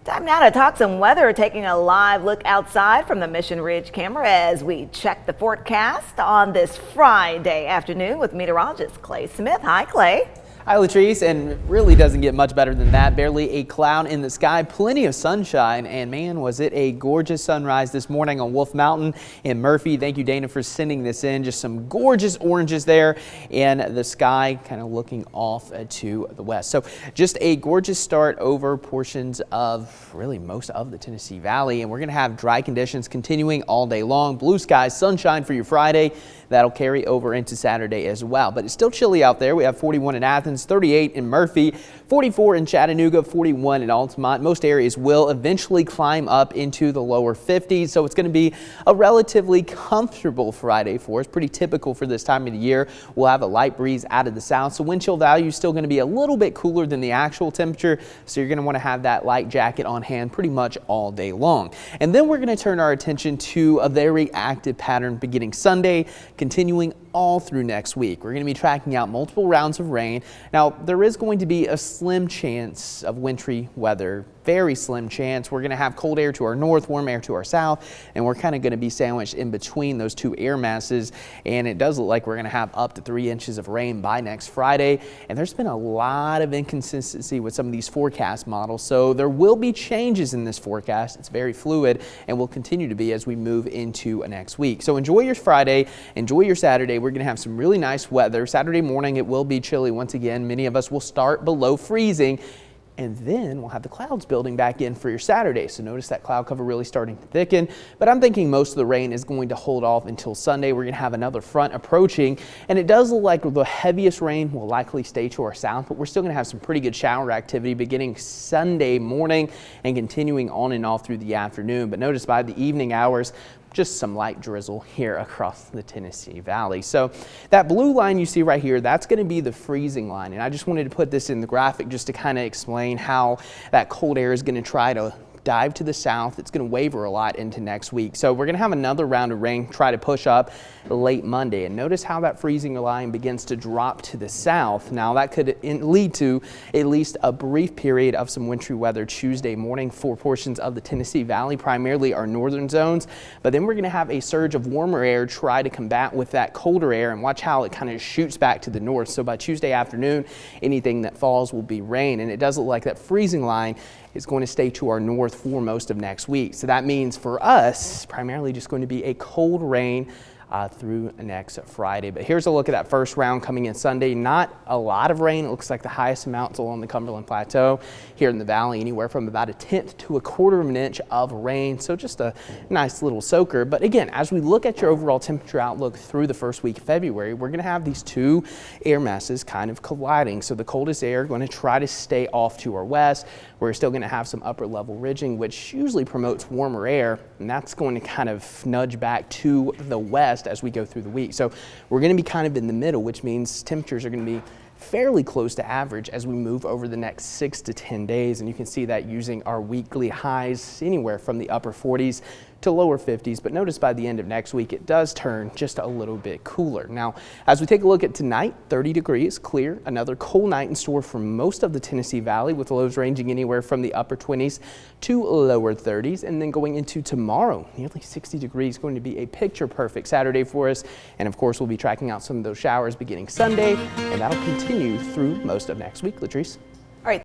Time now to talk some weather, taking a live look outside from the Mission Ridge camera as we check the forecast on this Friday afternoon with meteorologist Clay Smith. Hi, Clay. Hi, Latrice, and it really doesn't get much better than that. Barely a cloud in the sky, plenty of sunshine, and man, was it a gorgeous sunrise this morning on Wolf Mountain in Murphy. Thank you, Dana, for sending this in. Just some gorgeous oranges there in the sky, kind of looking off to the west. So just a gorgeous start over portions of really most of the Tennessee Valley, and we're going to have dry conditions continuing all day long. Blue skies, sunshine for your Friday. That'll carry over into Saturday as well, but it's still chilly out there. We have 41 in Athens, 38 in Murphy, 44 in Chattanooga, 41 in Altamont. Most areas will eventually climb up into the lower 50s, so it's going to be a relatively comfortable Friday for us. Pretty typical for this time of the year. We'll have a light breeze out of the south, so wind chill value is still going to be a little bit cooler than the actual temperature, so you're going to want to have that light jacket on hand pretty much all day long. And then we're going to turn our attention to a very active pattern beginning Sunday, continuing all through next week. We're going to be tracking out multiple rounds of rain. Now, there is going to be a slim chance of wintry weather, very slim chance. We're going to have cold air to our north, warm air to our south, and we're kind of going to be sandwiched in between those two air masses. And it does look like we're going to have up to 3 inches of rain by next Friday. And there's been a lot of inconsistency with some of these forecast models, so there will be changes in this forecast. It's very fluid and will continue to be as we move into next week. So enjoy your Friday, enjoy your Saturday. We're going to have some really nice weather. Saturday morning, it will be chilly once again. Many of us will start below freezing. And then we'll have the clouds building back in for your Saturday. So notice that cloud cover really starting to thicken. But I'm thinking most of the rain is going to hold off until Sunday. We're going to have another front approaching. And it does look like the heaviest rain will likely stay to our south. But we're still going to have some pretty good shower activity beginning Sunday morning and continuing on and off through the afternoon. But notice by the evening hours, just some light drizzle here across the Tennessee Valley. So that blue line you see right here, that's going to be the freezing line. And I just wanted to put this in the graphic just to kind of explain how that cold air is going to try to dive to the south. It's going to waver a lot into next week. So we're going to have another round of rain try to push up late Monday. And notice how that freezing line begins to drop to the south. Now that could lead to at least a brief period of some wintry weather Tuesday morning for portions of the Tennessee Valley, primarily our northern zones. But then we're going to have a surge of warmer air try to combat with that colder air, and watch how it kind of shoots back to the north. So by Tuesday afternoon, anything that falls will be rain. And it does look like that freezing line is going to stay to our north for most of next week. So that means for us, primarily just going to be a cold rain through next Friday. But here's a look at that first round coming in Sunday. Not a lot of rain. It looks like the highest amounts along the Cumberland Plateau here in the valley, anywhere from about 1/10 to 1/4 of an inch of rain. So just a nice little soaker. But again, as we look at your overall temperature outlook through the first week of February, we're going to have these two air masses kind of colliding. So the coldest air going to try to stay off to our west. We're still going to have some upper level ridging, which usually promotes warmer air, and that's going to kind of nudge back to the west as we go through the week. So we're going to be kind of in the middle, which means temperatures are going to be fairly close to average as we move over the next 6 to 10 days. And you can see that using our weekly highs anywhere from the upper 40s to lower 50s. But notice by the end of next week, it does turn just a little bit cooler. Now, as we take a look at tonight, 30 degrees, clear, another cold night in store for most of the Tennessee Valley, with lows ranging anywhere from the upper 20s to lower 30s. And then going into tomorrow, nearly 60 degrees, going to be a picture perfect Saturday for us. And of course, we'll be tracking out some of those showers beginning Sunday, and that'll continue through most of next week. Latrice.